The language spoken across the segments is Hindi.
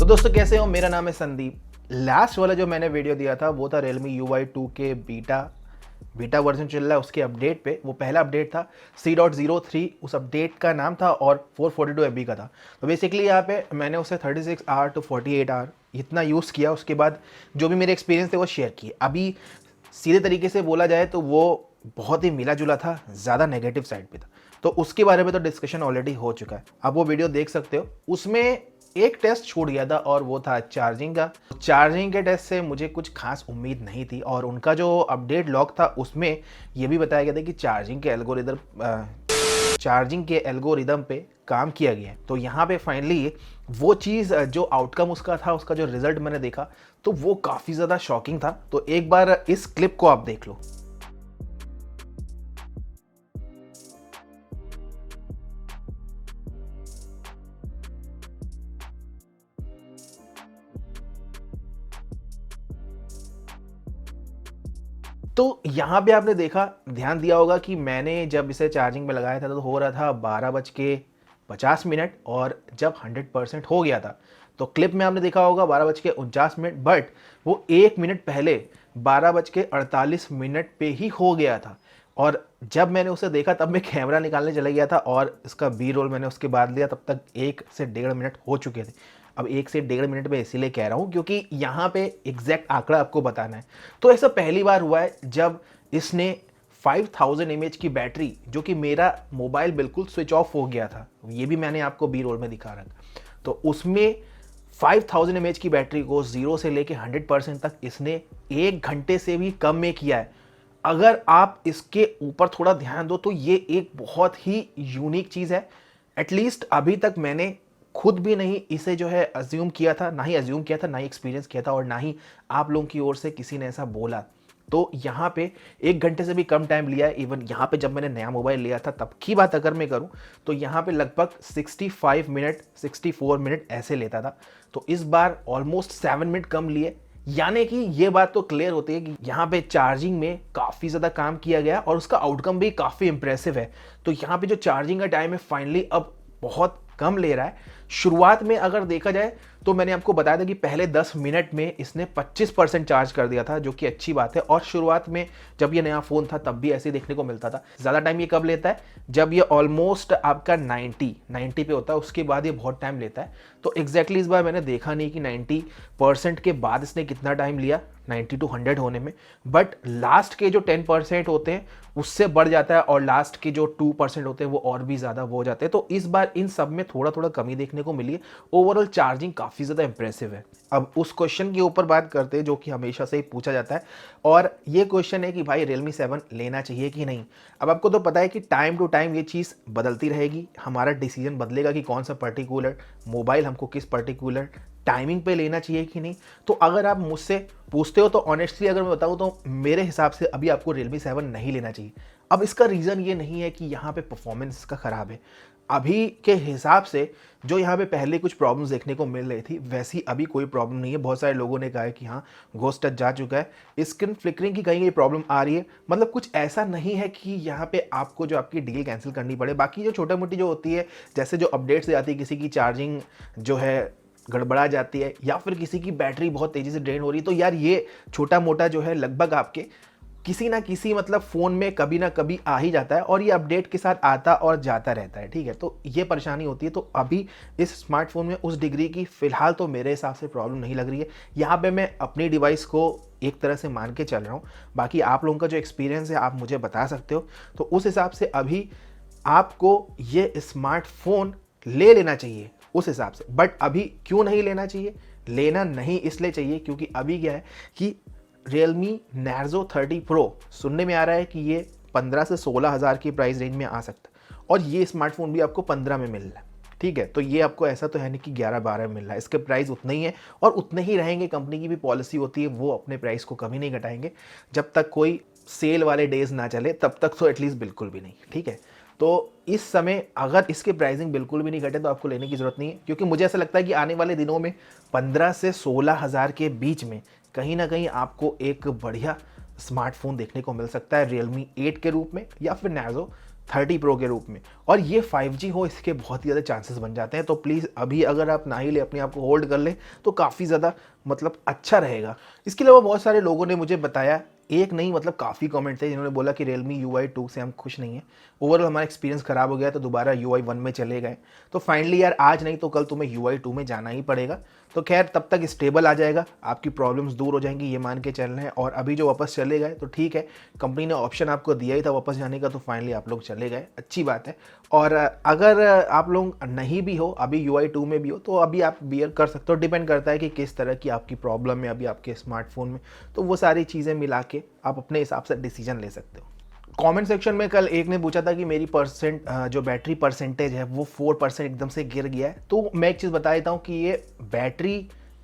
दोस्तों कैसे हो, मेरा नाम है संदीप। लास्ट वाला जो मैंने वीडियो दिया था वो था Realme UI 2 के बीटा वर्जन चल रहा है उसके अपडेट पे। वो पहला अपडेट था C.03, उस अपडेट का नाम था और 442 MB का था। तो बेसिकली यहाँ पे मैंने उसे 36 आवर टू 48 आवर इतना यूज़ किया। उसके बाद जो भी मेरे एक्सपीरियंस थे वो शेयर किए। अभी सीधे तरीके से बोला जाए तो वो बहुत ही मिला जुला था, ज़्यादा नेगेटिव साइड पे था। तो उसके बारे में तो डिस्कशन ऑलरेडी हो चुका है, आप वो वीडियो देख सकते हो। उसमें एक टेस्ट छूट गया था और वो था चार्जिंग का। चार्जिंग के टेस्ट से मुझे कुछ खास उम्मीद नहीं थी और उनका जो अपडेट लॉग था उसमें ये भी बताया गया था कि चार्जिंग के एल्गोरिदम पे काम किया गया है। तो यहाँ पे फाइनली वो चीज़ जो आउटकम उसका था, उसका जो रिजल्ट मैंने देखा तो वो काफ़ी ज़्यादा शॉकिंग था। तो एक बार इस क्लिप को आप देख लो। तो यहाँ पे आपने देखा, ध्यान दिया होगा कि मैंने जब इसे चार्जिंग में लगाया था तो हो रहा था 12:50 और जब 100% हो गया था तो क्लिप में आपने देखा होगा 12:49, बट वो 1 मिनट पहले 12:48 पे ही हो गया था। और जब मैंने उसे देखा तब मैं कैमरा निकालने चला गया था और इसका बी रोल मैंने उसके बाद लिया, तब तक 1 से 1.5 मिनट हो चुके थे। अब 1 से 1.5 मिनट में इसीलिए कह रहा हूँ क्योंकि यहाँ पे एग्जैक्ट आंकड़ा आपको बताना है। तो ऐसा पहली बार हुआ है जब इसने 5000 mAh की बैटरी, जो कि मेरा मोबाइल बिल्कुल स्विच ऑफ हो गया था, ये भी मैंने आपको बी रोल में दिखा रखा, तो उसमें 5000 mAh की बैटरी को 0 से लेके 100% तक इसने 1 घंटे से भी कम में किया है। अगर आप इसके ऊपर थोड़ा ध्यान दो तो ये एक बहुत ही यूनिक चीज़ है। एटलीस्ट अभी तक मैंने खुद भी नहीं इसे जो है अज्यूम किया था, ना ही अज्यूम किया था, ना ही एक्सपीरियंस किया था और ना ही आप लोगों की ओर से किसी ने ऐसा बोला। तो यहाँ पे 1 घंटे से भी कम टाइम लिया है। इवन यहाँ पे जब मैंने नया मोबाइल लिया था तब की बात अगर मैं करूँ तो यहाँ पे लगभग 65 मिनट 64 मिनट ऐसे लेता था। तो इस बार ऑलमोस्ट 7 मिनट कम लिए। यानी कि ये बात तो क्लियर होती है कि यहाँ पे चार्जिंग में काफ़ी ज़्यादा काम किया गया और उसका आउटकम भी काफ़ी इंप्रेसिव है। तो यहाँ पे जो चार्जिंग का टाइम है फाइनली अब बहुत कम ले रहा है। शुरुआत में अगर देखा जाए तो मैंने आपको बताया था कि पहले 10 मिनट में इसने 25% चार्ज कर दिया था, जो कि अच्छी बात है। और शुरुआत में जब ये नया फ़ोन था तब भी ऐसे देखने को मिलता था। ज़्यादा टाइम ये कब लेता है, जब ये ऑलमोस्ट आपका 90 पे होता है, उसके बाद ये बहुत टाइम लेता है। तो एग्जैक्टली इस बार मैंने देखा नहीं कि 90% के बाद इसने कितना टाइम लिया 90 to 100 होने में, बट लास्ट के जो 10% होते हैं उससे बढ़ जाता है और लास्ट के जो 2% होते हैं वो और भी ज़्यादा हो जाते हैं। तो इस बार इन सब में थोड़ा थोड़ा कमी देखने को मिली है। ओवरऑल चार्जिंग काफ़ी ज़्यादा इंप्रेसिव है। अब उस क्वेश्चन के ऊपर बात करते हैं जो कि हमेशा से ही पूछा जाता है, और ये क्वेश्चन है कि भाई Realme 7 लेना चाहिए कि नहीं। अब आपको तो पता है कि टाइम टू टाइम ये चीज़ बदलती रहेगी, हमारा डिसीजन बदलेगा कि कौन सा पर्टिकुलर मोबाइल हमको किस पर्टिकुलर टाइमिंग पे लेना चाहिए कि नहीं। तो अगर आप मुझसे पूछते हो तो ऑनेस्टली अगर मैं बताऊं तो मेरे हिसाब से अभी आपको Realme 7 नहीं लेना चाहिए। अब इसका रीज़न ये नहीं है कि यहाँ पे परफॉर्मेंस इसका ख़राब है। अभी के हिसाब से जो यहाँ पे पहले कुछ प्रॉब्लम्स देखने को मिल रही थी वैसी अभी कोई प्रॉब्लम नहीं है। बहुत सारे लोगों ने कहा है कि हाँ घोस्ट टच जा चुका है, स्क्रीन फ्लिकरिंग की कहीं प्रॉब्लम आ रही है। मतलब कुछ ऐसा नहीं है कि यहाँ पे आपको जो आपकी डील कैंसिल करनी पड़े। बाकी जो छोटी मोटी जो होती है, जैसे जो अपडेट्स आती है, किसी की चार्जिंग जो है गड़बड़ा जाती है या फिर किसी की बैटरी बहुत तेज़ी से ड्रेन हो रही है, तो यार ये छोटा मोटा जो है लगभग आपके किसी ना किसी मतलब फ़ोन में कभी ना कभी आ ही जाता है और ये अपडेट के साथ आता और जाता रहता है, ठीक है। तो ये परेशानी होती है। तो अभी इस स्मार्टफोन में उस डिग्री की फ़िलहाल तो मेरे हिसाब से प्रॉब्लम नहीं लग रही है। यहाँ पे मैं अपनी डिवाइस को एक तरह से मान के चल रहा हूँ। बाकी आप लोगों का जो एक्सपीरियंस है आप मुझे बता सकते हो। तो उस हिसाब से अभी आपको ये स्मार्टफोन ले लेना चाहिए उस हिसाब से। बट अभी क्यों नहीं लेना चाहिए, लेना नहीं इसलिए चाहिए क्योंकि अभी क्या है कि Realme Narzo 30 Pro सुनने में आ रहा है कि ये 15 से 16 हज़ार की प्राइस रेंज में आ सकता है और ये स्मार्टफोन भी आपको 15 में मिल रहा है, ठीक है। तो ये आपको ऐसा तो है नहीं कि 11-12 में मिल रहा है, इसके प्राइस उतने ही है और उतने ही रहेंगे। कंपनी की भी पॉलिसी होती है, वो अपने प्राइस को कभी नहीं घटाएंगे जब तक कोई सेल वाले डेज ना चले, तब तक तो एटलीस्ट बिल्कुल भी नहीं, ठीक है। तो इस समय अगर इसके प्राइसिंग बिल्कुल भी नहीं घटे तो आपको लेने की ज़रूरत नहीं है, क्योंकि मुझे ऐसा लगता है कि आने वाले दिनों में 15 से 16 हज़ार के बीच में कहीं ना कहीं आपको एक बढ़िया स्मार्टफोन देखने को मिल सकता है Realme 8 के रूप में या फिर Narzo 30 प्रो के रूप में, और ये 5G हो इसके बहुत ही ज़्यादा चांसेस बन जाते हैं। तो प्लीज़ अभी अगर आप ना ही ले, अपने आप को होल्ड कर ले तो काफ़ी ज़्यादा मतलब अच्छा रहेगा। इसके अलावा बहुत सारे लोगों ने मुझे बताया, एक नहीं मतलब काफ़ी कमेंट थे जिन्होंने बोला कि Realme UI 2 से हम खुश नहीं हैं, ओवरऑल हमारा एक्सपीरियंस ख़राब हो गया तो दोबारा UI 1 में चले गए। तो फाइनली यार आज नहीं तो कल तुम्हें UI 2 में जाना ही पड़ेगा। तो खैर तब तक स्टेबल आ जाएगा, आपकी प्रॉब्लम्स दूर हो जाएंगी, ये मान के चल रहे हैं। और अभी जो वापस चले गए तो ठीक है, कंपनी ने ऑप्शन आपको दिया ही था वापस जाने का, तो फाइनली आप लोग चले गए, अच्छी बात है। और अगर आप लोग नहीं भी हो, अभी UI 2 में भी हो, तो अभी आप बियर कर सकते हो। डिपेंड करता है कि किस तरह की आपकी प्रॉब्लम है अभी आपके स्मार्टफोन में, तो वो सारी चीज़ें मिला के आप अपने हिसाब से डिसीजन ले सकते हो। कमेंट सेक्शन में कल एक ने पूछा था कि मेरी जो बैटरी परसेंटेज है वो 4% एकदम से गिर गया है। तो मैं एक चीज़ बता देता हूँ कि ये बैटरी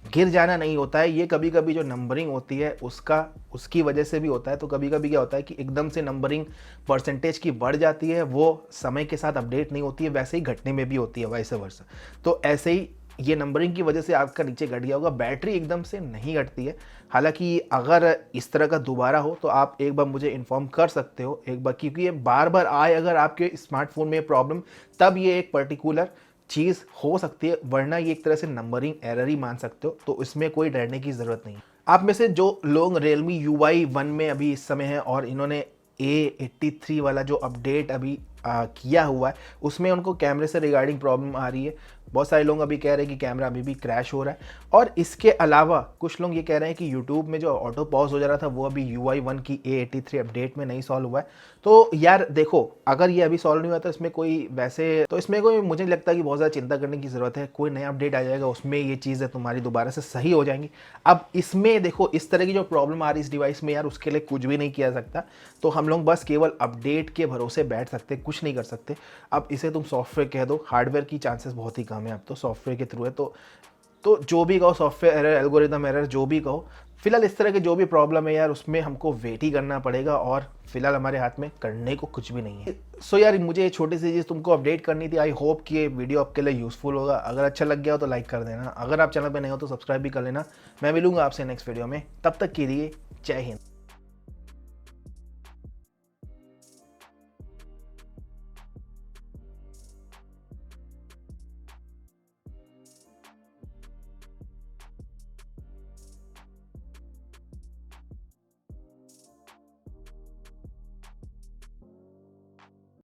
गिर जाना नहीं होता है, ये कभी कभी जो नंबरिंग होती है उसकी वजह से भी होता है। तो कभी कभी क्या होता है कि एकदम से नंबरिंग परसेंटेज की बढ़ जाती है, वो समय के साथ अपडेट नहीं होती है, वैसे ही घटने में भी होती है, वैसे वर्षा। तो ऐसे ही ये नंबरिंग की वजह से आपका नीचे घट गया होगा, बैटरी एकदम से नहीं घटती है। हालांकि अगर इस तरह का दोबारा हो तो आप एक बार मुझे इन्फॉर्म कर सकते हो एक बार, क्योंकि ये बार बार आए अगर आपके स्मार्टफोन में प्रॉब्लम, तब ये एक पर्टिकुलर चीज़ हो सकती है, वरना ये एक तरह से नंबरिंग एरर ही मान सकते हो। तो इसमें कोई डरने की ज़रूरत नहीं है। आप में से जो लोग Realme UI 1 में अभी इस समय हैं और इन्होंने A83 वाला जो अपडेट अभी किया हुआ है, उसमें उनको कैमरे से रिगार्डिंग प्रॉब्लम आ रही है। बहुत सारे लोग अभी कह रहे हैं कि कैमरा अभी भी क्रैश हो रहा है, और इसके अलावा कुछ लोग ये कह रहे हैं कि यूट्यूब में जो ऑटो पॉज हो जा रहा था वो अभी UI 1 की A83 अपडेट में नहीं सॉल्व हुआ है। तो यार देखो, अगर ये अभी सॉल्व नहीं हुआ तो इसमें कोई मुझे नहीं लगता कि बहुत ज़्यादा चिंता करने की ज़रूरत है। कोई नया अपडेट आ जाएगा, उसमें ये चीज़ें तुम्हारी दोबारा से सही हो जाएंगी। अब इसमें देखो, इस तरह की जो प्रॉब्लम आ रही है इस डिवाइस में यार, उसके लिए कुछ भी नहीं किया सकता। तो हम लोग बस केवल अपडेट के भरोसे बैठ सकते, कुछ नहीं कर सकते। अब इसे तुम सॉफ्टवेयर कह दो, हार्डवेयर की चांसेस बहुत ही कम है, अब तो सॉफ्टवेयर के थ्रू है। तो जो भी कहो, सॉफ्टवेयर एरर, एल्गोरिदम एरर, जो भी कहो, फिलहाल इस तरह के जो भी प्रॉब्लम है यार, उसमें हमको वेट ही करना पड़ेगा, और फिलहाल हमारे हाथ में करने को कुछ भी नहीं है। सो यार मुझे ये छोटी सी चीज़ तुमको अपडेट करनी थी। आई होप कि ये वीडियो आपके लिए यूजफुल होगा। अगर अच्छा लग गया हो तो लाइक कर देना, अगर आप चैनल पर नए हो तो सब्सक्राइब भी कर लेना। मैं मिलूंगा आपसे नेक्स्ट वीडियो में, तब तक के लिए जय हिंद।